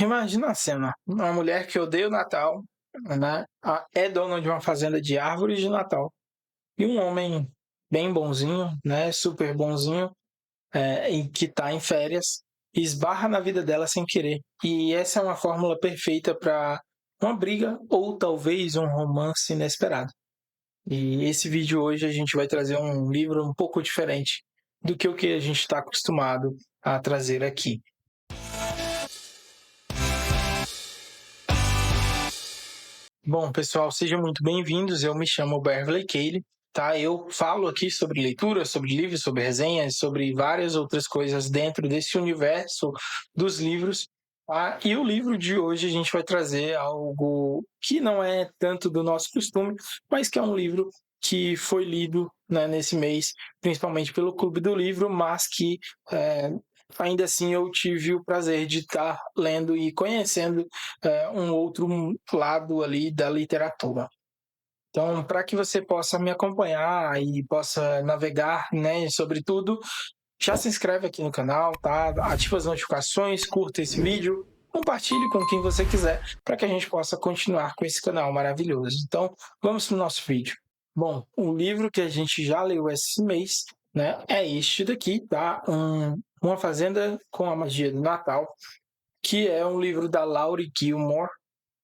Imagina a cena, uma mulher que odeia o Natal, né? É dona de uma fazenda de árvores de Natal. E um homem bem bonzinho, né? Super bonzinho, e que está em férias, esbarra na vida dela sem querer. E essa é uma fórmula perfeita para uma briga ou talvez um romance inesperado. E esse vídeo hoje a gente vai trazer um livro um pouco diferente do que o que a gente está acostumado a trazer aqui. Bom, pessoal, sejam muito bem-vindos. Eu me chamo Beverly Cale, tá? Eu falo aqui sobre leitura, sobre livros, sobre resenhas, sobre várias outras coisas dentro desse universo dos livros. Tá? E o livro de hoje a gente vai trazer algo que não é tanto do nosso costume, mas que é um livro que foi lido, né, nesse mês, principalmente pelo Clube do Livro, mas que ainda assim eu tive o prazer de estar lendo e conhecendo um outro lado ali da literatura. Então, para que você possa me acompanhar e possa navegar, né, sobre tudo, já se inscreve aqui no canal, tá? Ativa as notificações, curta esse vídeo, compartilhe com quem você quiser, para que a gente possa continuar com esse canal maravilhoso. Então, vamos para o nosso vídeo. Bom, o livro que a gente já leu esse mês, né, é este daqui, tá? Uma Fazenda com a Magia do Natal, que é um livro da Laurie Gilmore,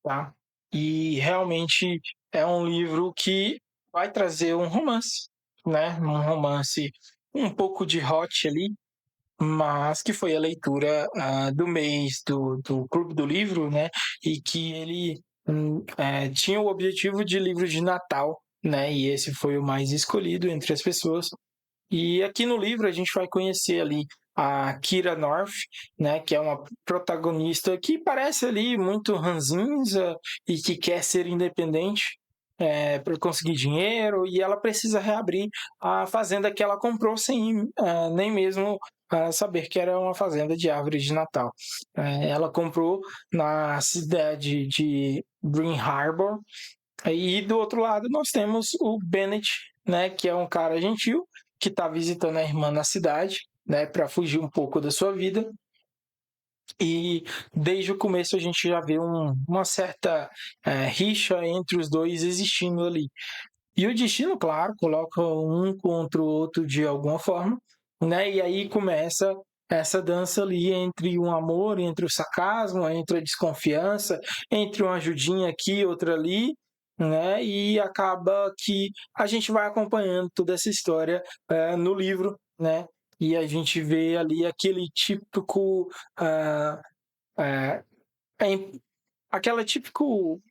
tá? E realmente é um livro que vai trazer um romance, né? Um romance um pouco de hot ali, mas que foi a leitura do mês do Clube do Livro, né? E que ele tinha o objetivo de livro de Natal, né? E esse foi o mais escolhido entre as pessoas. E aqui no livro a gente vai conhecer ali a Kira North, né, que é uma protagonista que parece ali muito ranzinza e que quer ser independente para conseguir dinheiro, e ela precisa reabrir a fazenda que ela comprou sem nem mesmo saber que era uma fazenda de árvores de Natal. Ela comprou na cidade de Green Harbor, e do outro lado nós temos o Bennett, né, que é um cara gentil que está visitando a irmã na cidade, né, para fugir um pouco da sua vida. E desde o começo a gente já vê uma certa rixa entre os dois existindo ali. E o destino, claro, coloca um contra o outro de alguma forma, né? E aí começa essa dança ali entre um amor, entre o sarcasmo, entre a desconfiança, entre uma ajudinha aqui, outra ali, né? E acaba que a gente vai acompanhando toda essa história no livro, né? E a gente vê ali aquele típico uh, uh, aquela típico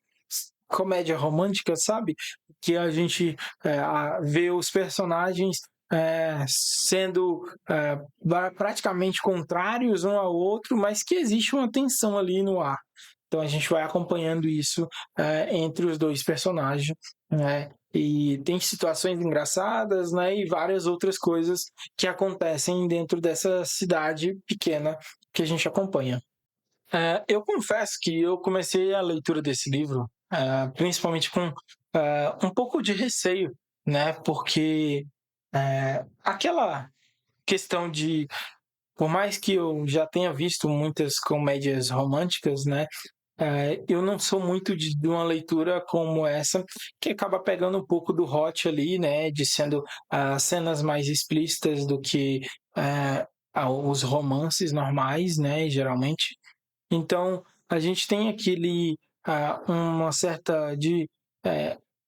comédia romântica, sabe? Que a gente vê os personagens sendo praticamente contrários um ao outro, mas que existe uma tensão ali no ar. Então a gente vai acompanhando isso entre os dois personagens, né? E tem situações engraçadas, né? E várias outras coisas que acontecem dentro dessa cidade pequena que a gente acompanha. Eu confesso que eu comecei a leitura desse livro principalmente com um pouco de receio, né? Porque aquela questão de, por mais que eu já tenha visto muitas comédias românticas, né? Eu não sou muito de uma leitura como essa, que acaba pegando um pouco do hot ali, né? De sendo cenas mais explícitas do que os romances normais, né? Geralmente. Então, a gente tem uma certa de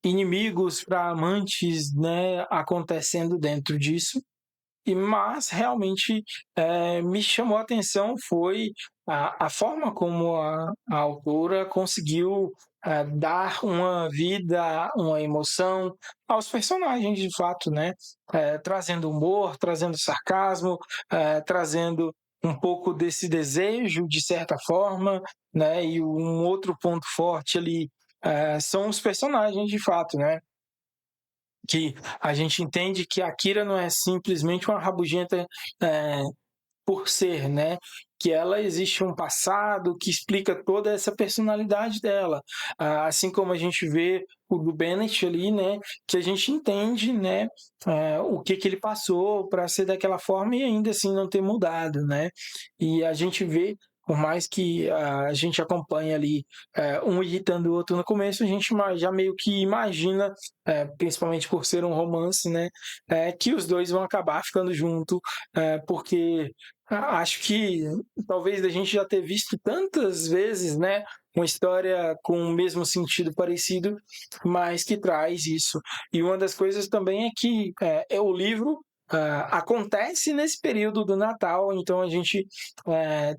inimigos para amantes, né, acontecendo dentro disso. Mas realmente me chamou a atenção foi a forma como a autora conseguiu dar uma vida, uma emoção aos personagens de fato, né? Trazendo humor, trazendo sarcasmo, trazendo um pouco desse desejo de certa forma, né? E um outro ponto forte ali são os personagens de fato, né? Que a gente entende que a Kira não é simplesmente uma rabugenta por ser, né? Que ela existe um passado que explica toda essa personalidade dela. Assim como a gente vê o do Bennett ali, né? Que a gente entende, né? O que ele passou para ser daquela forma e ainda assim não ter mudado, né? E a gente vê por mais que a gente acompanhe ali um irritando o outro no começo, a gente já meio que imagina, principalmente por ser um romance, né, que os dois vão acabar ficando junto, porque acho que talvez a gente já ter visto tantas vezes, né, uma história com o mesmo sentido parecido, mas que traz isso. E uma das coisas também é que o livro acontece nesse período do Natal, então a gente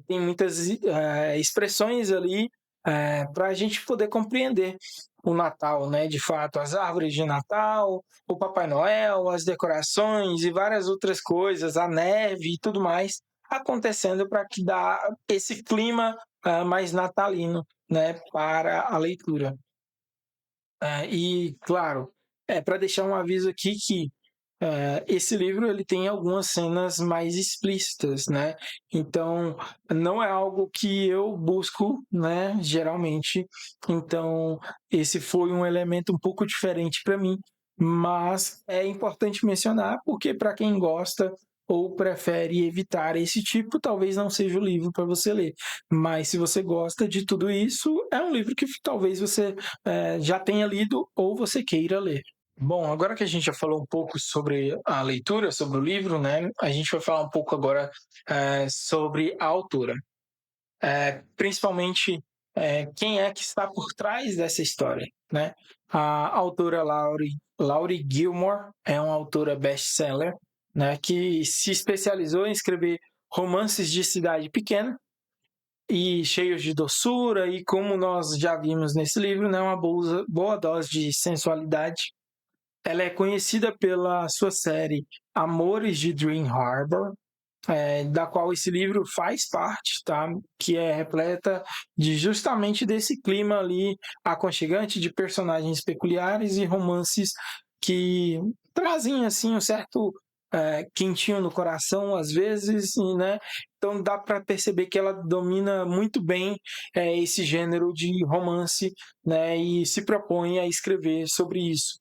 tem muitas expressões ali para a gente poder compreender o Natal, né? De fato, as árvores de Natal, o Papai Noel, as decorações e várias outras coisas, a neve e tudo mais acontecendo para que dá esse clima mais natalino, né? Para a leitura. E claro, para deixar um aviso aqui que esse livro ele tem algumas cenas mais explícitas, né? Então não é algo que eu busco, né? Geralmente, então esse foi um elemento um pouco diferente para mim, mas é importante mencionar porque para quem gosta ou prefere evitar esse tipo, talvez não seja o livro para você ler. Mas se você gosta de tudo isso, é um livro que talvez você já tenha lido ou você queira ler. Bom, agora que a gente já falou um pouco sobre a leitura, sobre o livro, né? A gente vai falar um pouco agora sobre a autora. Principalmente quem é que está por trás dessa história, né? A autora Laurie Gilmore é uma autora best-seller, né? Que se especializou em escrever romances de cidade pequena e cheios de doçura e, como nós já vimos nesse livro, né? Uma boa dose de sensualidade. Ela é conhecida pela sua série Amores de Dream Harbor, da qual esse livro faz parte, tá? Que é repleta de justamente desse clima ali aconchegante de personagens peculiares e romances que trazem assim um certo quentinho no coração às vezes, né? Então dá para perceber que ela domina muito bem esse gênero de romance, né? E se propõe a escrever sobre isso.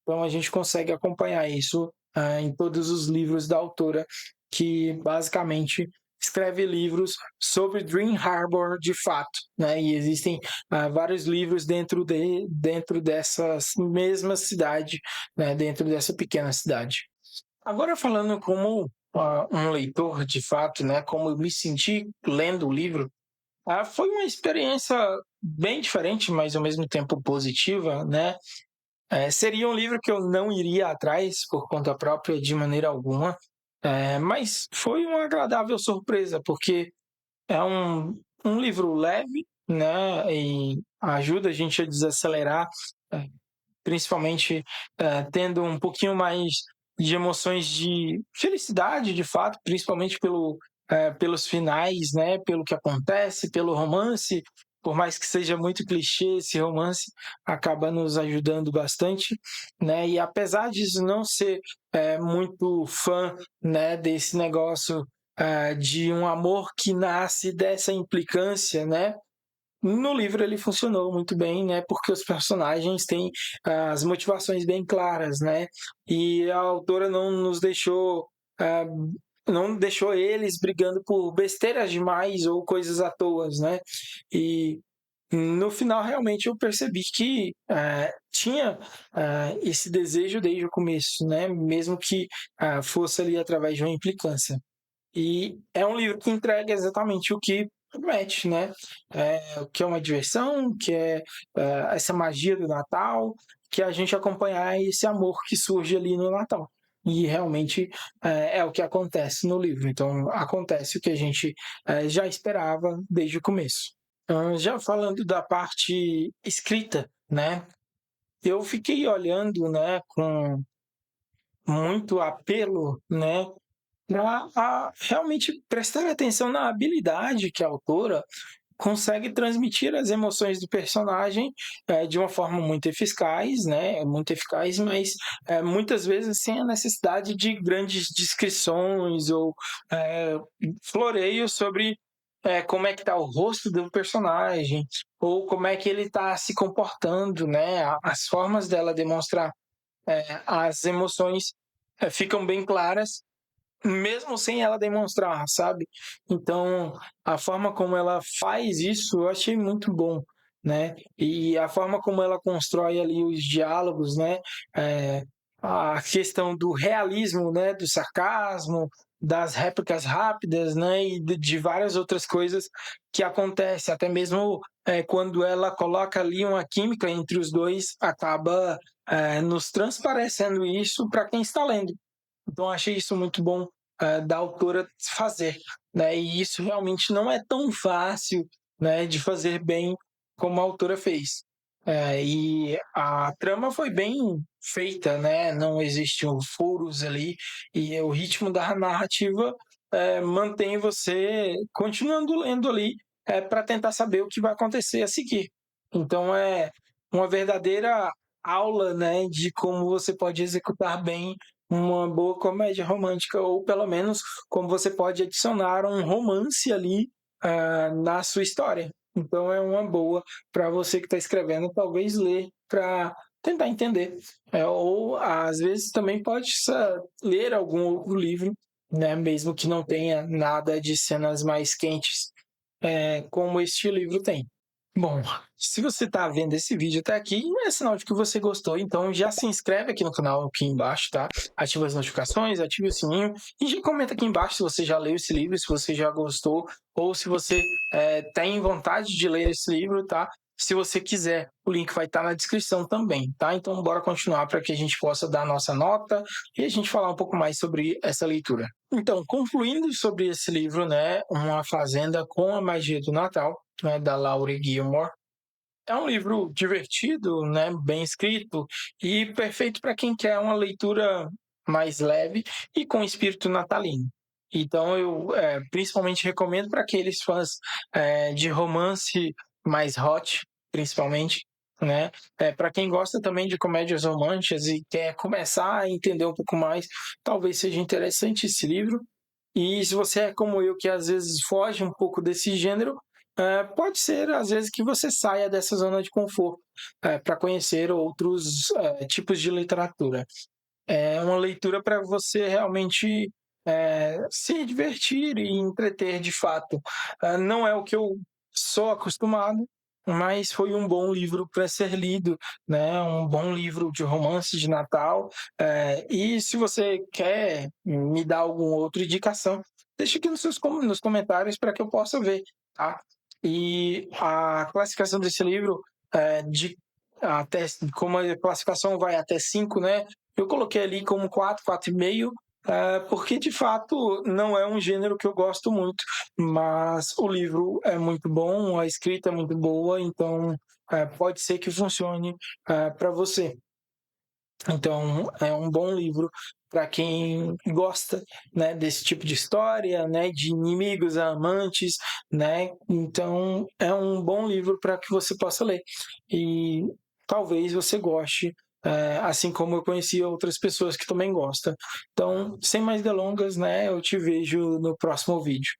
Então a gente consegue acompanhar isso em todos os livros da autora, que basicamente escreve livros sobre Dream Harbor de fato, né? E existem vários livros dentro dessa mesma cidade, né? Dentro dessa pequena cidade. Agora falando como um leitor de fato, né? Como eu me senti lendo o livro, foi uma experiência bem diferente, mas ao mesmo tempo positiva, né? Seria um livro que eu não iria atrás por conta própria de maneira alguma, mas foi uma agradável surpresa, porque é um livro leve, né, e ajuda a gente a desacelerar, é, principalmente tendo um pouquinho mais de emoções de felicidade, de fato, principalmente pelos finais, né, pelo que acontece, pelo romance. Por mais que seja muito clichê, esse romance acaba nos ajudando bastante, né? E apesar disso não ser muito fã, né, desse negócio de um amor que nasce dessa implicância, né? No livro ele funcionou muito bem, né? Porque os personagens têm as motivações bem claras, né? E a autora não deixou eles brigando por besteiras demais ou coisas à toa, né? E no final realmente eu percebi que tinha esse desejo desde o começo, né? Mesmo que fosse ali através de uma implicância. E é um livro que entrega exatamente o que promete, né? Que é uma diversão, que é essa magia do Natal, que é a gente acompanhar esse amor que surge ali no Natal. E realmente é o que acontece no livro. Então, acontece o que a gente já esperava desde o começo. Já falando da parte escrita, né? Eu fiquei olhando, né, com muito apelo, né, para realmente prestar atenção na habilidade que a autora consegue transmitir as emoções do personagem de uma forma muito eficaz, né? Muito eficaz, mas muitas vezes sem a necessidade de grandes descrições ou floreios sobre como é que está o rosto do personagem ou como é que ele está se comportando, né? As formas dela demonstrar as emoções ficam bem claras mesmo sem ela demonstrar, sabe? Então, a forma como ela faz isso, eu achei muito bom, né? E a forma como ela constrói ali os diálogos, né? É, a questão do realismo, né? Do sarcasmo, das réplicas rápidas, né? E de várias outras coisas que acontecem, até mesmo quando ela coloca ali uma química entre os dois, acaba nos transparecendo isso para quem está lendo. Então, eu achei isso muito bom da autora fazer, né? E isso realmente não é tão fácil, né, de fazer bem como a autora fez. E a trama foi bem feita, né? Não existiam furos ali e o ritmo da narrativa mantém você continuando lendo ali para tentar saber o que vai acontecer a seguir. Então, é uma verdadeira aula, né, de como você pode executar bem uma boa comédia romântica, ou pelo menos como você pode adicionar um romance ali na sua história. Então é uma boa para você que está escrevendo, talvez ler para tentar entender. Ou às vezes também pode ler algum outro livro, né, mesmo que não tenha nada de cenas mais quentes, como este livro tem. Bom, se você está vendo esse vídeo até aqui, é sinal de que você gostou, então já se inscreve aqui no canal aqui embaixo, tá? Ativa as notificações, ative o sininho e já comenta aqui embaixo se você já leu esse livro, se você já gostou ou se você tem vontade de ler esse livro, tá? Se você quiser, o link vai estar na descrição também, tá? Então bora continuar para que a gente possa dar a nossa nota e a gente falar um pouco mais sobre essa leitura. Então, concluindo sobre esse livro, né, Uma Fazenda com a Magia do Natal, né, da Laurie Gilmore. É um livro divertido, né, bem escrito e perfeito para quem quer uma leitura mais leve e com espírito natalino. Então, eu principalmente recomendo para aqueles fãs de romance mais hot, principalmente, né? Para quem gosta também de comédias românticas e quer começar a entender um pouco mais, talvez seja interessante esse livro. E se você é como eu, que às vezes foge um pouco desse gênero, pode ser às vezes que você saia dessa zona de conforto para conhecer outros tipos de literatura. É uma leitura para você realmente se divertir e entreter de fato. Não é o que eu sou acostumado, mas foi um bom livro para ser lido, né? Um bom livro de romance de Natal. E se você quer me dar alguma outra indicação, deixe aqui nos comentários para que eu possa ver, tá? E a classificação desse livro, de até como a classificação vai até 5, né? Eu coloquei ali como 4, 4,5, porque de fato não é um gênero que eu gosto muito, mas o livro é muito bom, a escrita é muito boa, então pode ser que funcione para você. Então é um bom livro para quem gosta, né, desse tipo de história, né, de inimigos a amantes, né? Então é um bom livro para que você possa ler e talvez você goste, assim como eu conheci outras pessoas que também gostam. Então, sem mais delongas, né, eu te vejo no próximo vídeo.